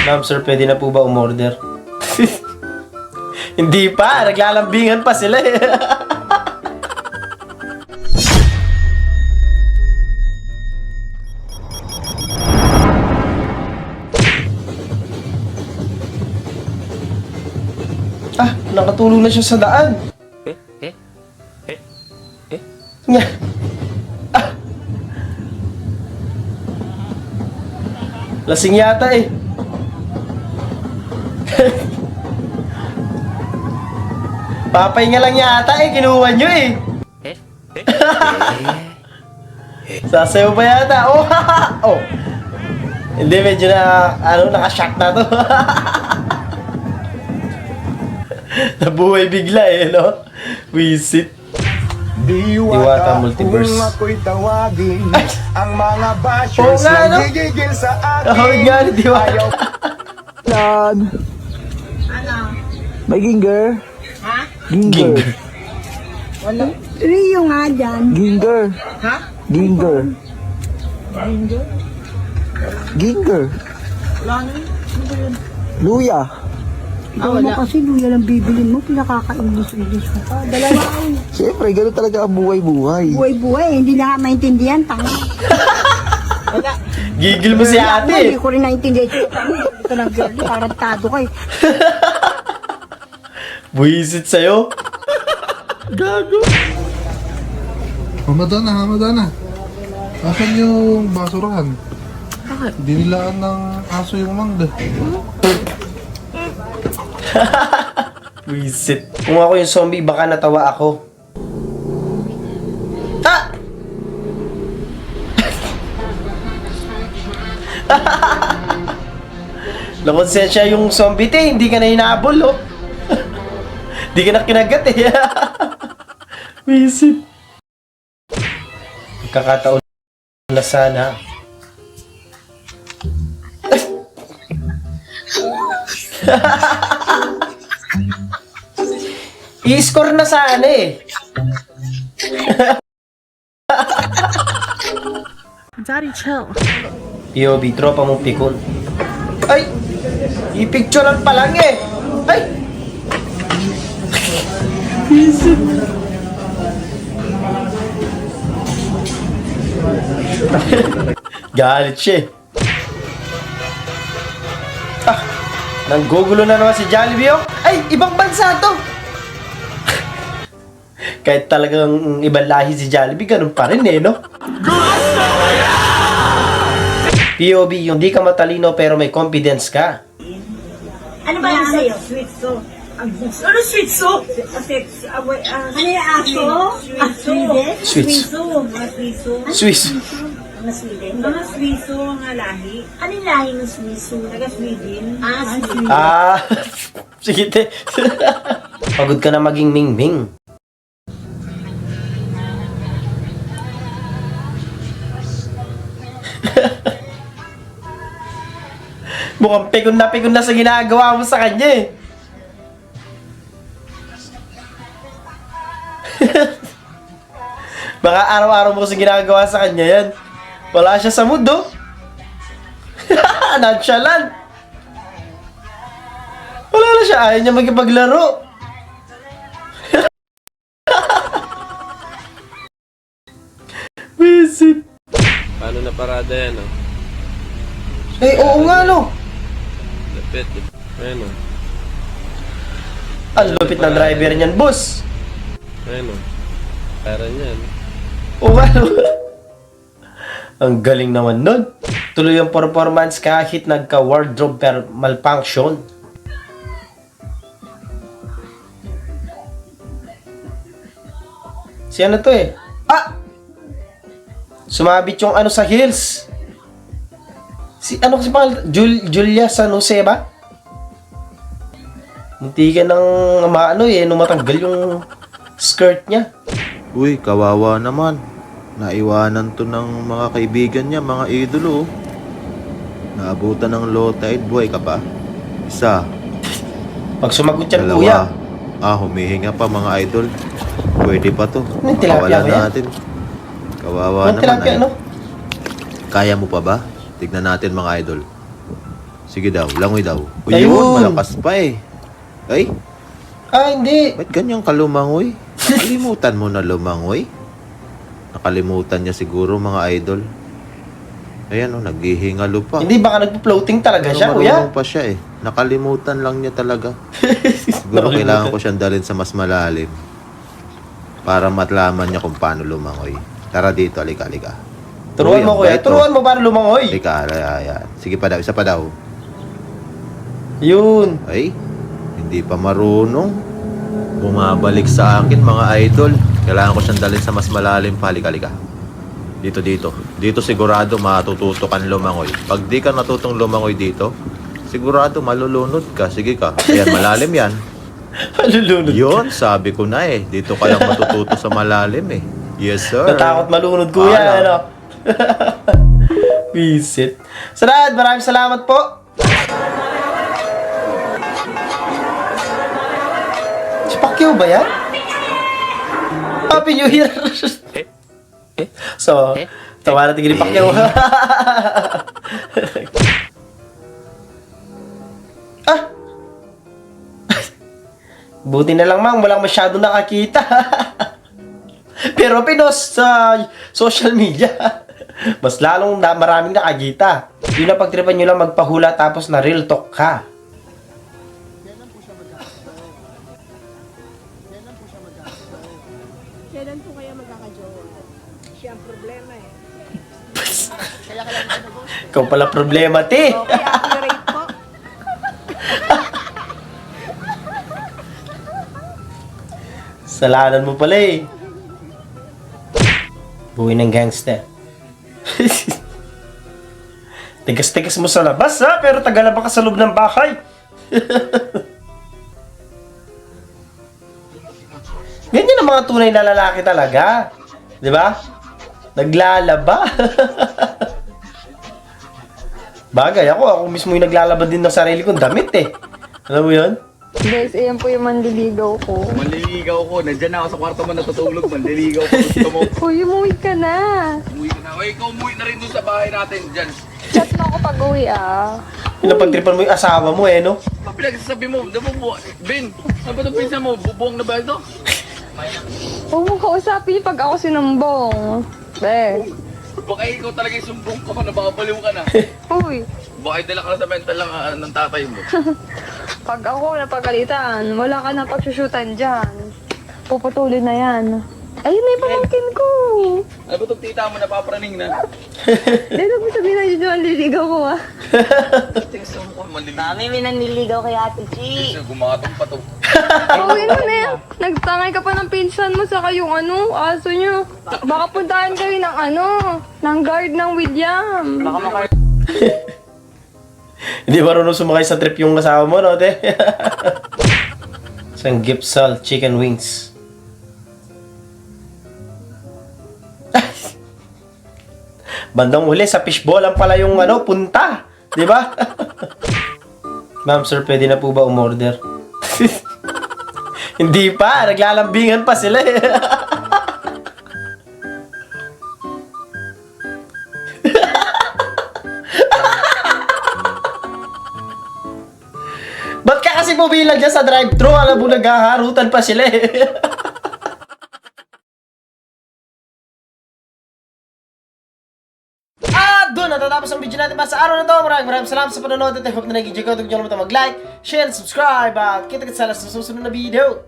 Ma'am, sir, pwede na po ba umorder? Hindi pa, naglalambingan pa sila eh. Ah, nakatulong na siya sa daan. Nga. Ah. Lasing yata eh. Papahinga lang yata eh, kinuha nyo eh. Sasayaw pa yata. Oh, oh. Hindi, medyo na, nakashock na to. Nabuhay bigla eh, no? Wisit. Diwata Multiverse. Kung ako'y tawagin, ang mga Oo bashers nga, no? nagigigil sa akin. Kahawig nga ni Diwata. Lan. Ano? May ginger. Ha? Ginger. Wala. Rio nga dyan. Ginger. Ha? Ginger. Ginger? Ginger. Wala na yun. Ano ba yun? Luya. Ikaw mo kasi luya lang bibilin mo, pinakaka-English mo pa. Dalawa ay. Siyempre, gano'n talaga ang buhay-buhay. Buhay-buhay, hindi na nga maintindihan, tanga. Wala. Gigil mo si Hindi ate. ko rin naintindihan. Ito ng girl, tarantado ka eh. Buisit sa'yo. Gago. Madonna. Asan yung basurahan? Dinilaan ng aso yung mangga. Buisit. Kung ako yung zombie, baka natawa ako. Ah! Nakonsensya yung zombie te, hindi ka na hinahabol, oh. Hindi ka na kinagat eh. Buisit. Kakataon na sana. I-score na sana eh. Daddy, chill. POV, tropa mong pikon. Ay! I-picturean pa lang eh. Ay! Visit. Galit siya eh. Ah! Nanggugulo na naman si Jollibee oh. Ay! Ibang bansa to! Kahit talagang ibang lahi si Jollibee, ganun pa rin eh, no? POV, yung di ka matalino pero may confidence ka. Ano ba yan sa'yo? Sweet so. Ano sweet so? Ano yung aso? Sweden? Sweets. Swiss. Mga Sweden? Mga Swiso, mga lahi. Ano yung lahi ng Swiso? Taga Sweden? Sweden. Ah, sige te. Pagod ka na maging ming-ming. Mukhang pikon na sa ginagawa mo sa kanya eh. Baka araw-araw mo kasi ginagawa sa kanya yan. Wala siya sa mood, oh. Nonchalant. Wala na siya. Ayaw niya magkipaglaro. Visit. Paano na parada yan, oh? Eh, oo nga, no. Lapit, eh. Ayun, oh. Ang lupit ng driver niyan, boss. Ayun, oh. Pera niyan. Oo nga, no. Ang galing naman nun. Tuloy ang performance kahit nagka-wardrobe malfunction. Si ano to eh? Ah! Sumabit yung ano sa heels. Si ano kasi pangalan? Julia San Jose ba? Munti ka ng maano eh, nung matanggal yung skirt niya. Uy, kawawa naman. Naiwanan to ng mga kaibigan niya, mga idolo. Naabutan ng low tide, buhay ka pa. Isa, Pag sumagot yan, kuya. dalawa. Humihinga pa mga idol. Pwede pa to. May tilapia ba yan? natin. Kawawa Ang naman. tilapia, no? Kaya mo pa ba? Tignan natin mga idol. Sige daw, langoy daw. O Ayun. yun, malakas pa eh. Ay, Hindi. ba't ganyan ka lumangoy? Nakalimutan mo na lumangoy? Nakalimutan niya siguro mga idol. Ayan o, naghihingalo pa. Hindi, baka nagpo-floating talaga Pero siya, kuya. marunong pa siya eh. Nakalimutan lang niya talaga. Siguro kailangan ko siyang dalhin sa mas malalim. Para matlaman niya kung paano lumangoy. Tara dito, alika. Turuan mo, Uy, ang kuya. bait, oh. Turuan mo para lumangoy. Alika, ayan. Sige pa daw, isa pa daw. Yun. Ay, hindi pa marunong. Bumabalik sa akin mga idol. Kailangan ko siyang dalhin sa mas malalim pa. Halika. Dito. Dito sigurado matututo kang lumangoy. Pag di ka natutong lumangoy dito, sigurado malulunod ka. Sige ka. Ayan, malalim yan. Malulunod. Yun, sabi ko na eh. Dito ka lang matututo sa malalim eh. Yes, sir. Natakot malunod, kuya. Alam. Ano? Visit. So, Dad, maraming salamat po. Si Pacquiao ba yan? Happy New Year! So, tawa natin ni Pacquiao. Buti na lang, mang, walang masyado nakakita. Pero pinost sa social media. Mas lalong maraming nakakita. Yun na pagtripan nyo lang magpahula tapos na real talk ka. Kailan po kaya magkakajowa? Siya ang problema eh. Ikaw pala problema, te. Okay, accurate po. Salanan mo pala eh. Buhay ng gangster. Tigas-tigas mo sa labas ha, pero tagalaba ka sa loob ng bahay. Ganyan ang mga tunay na lalaki talaga. Di ba? Naglalaba. Bagay ako mismo yung naglalaba din ng sarili kong damit eh. Alam mo yun? Guys, ayan po yung manliligaw ko. Manliligaw ko. Nandyan na ako sa kwarto mo natutulog. Manliligaw ko. Gusto mo. Uy, umuwi ka na. Umuwi ka na. Uy, ikaw umuwi na rin doon sa bahay natin. Dyan. Chat mo ako pag uwi ah. Pinapagtripan mo yung asawa mo eh, no? Pinagsasabi mo. Ben, ano ba itong pinsan mo? Bubuong na ba ito? Huwag mo kausapin pag ako sinumbong. Be. Baka ikaw talaga yung sumbong ka pa. Nababaliw ka na. Uy, Baka dala ka na sa mental lang ng tatay mo. pag ako napagalitan, wala ka na pagsusyutan dyan. Puputulin na yan. Ayun na yung pamangkin ko. Ano ba itong tita mo napapraning na? Dito mo sabihin na yun yung liligaw ko ah. Tingnan mo ko. Manliligaw. Mami, may nanliligaw kay Ate Chi. Gumatong pa to. Uwi mo na yan. Nagtangay ka pa ng pinsan mo saka yung aso nyo. Baka puntahan kayo ng ng guard ng William. Hindi marunong sumakay sa trip yung asawa mo, no, te? Isang Gipsal chicken wings. Bandang uli, sa fishball ang pala yung punta. Di ba? Ma'am, sir, pwede na po ba umorder? Hindi pa, naglalambingan pa sila eh. Ba't ka kasi pumila dyan sa drive-thru? Alam mo, naghaharutan pa sila eh. Doon natatapos ang video natin para sa araw na to. Maraming salamat sa panonood at I hope na nag-enjoy ko. Huwag niyo naman mag-like, share, subscribe at kita-kita sa susunod na video.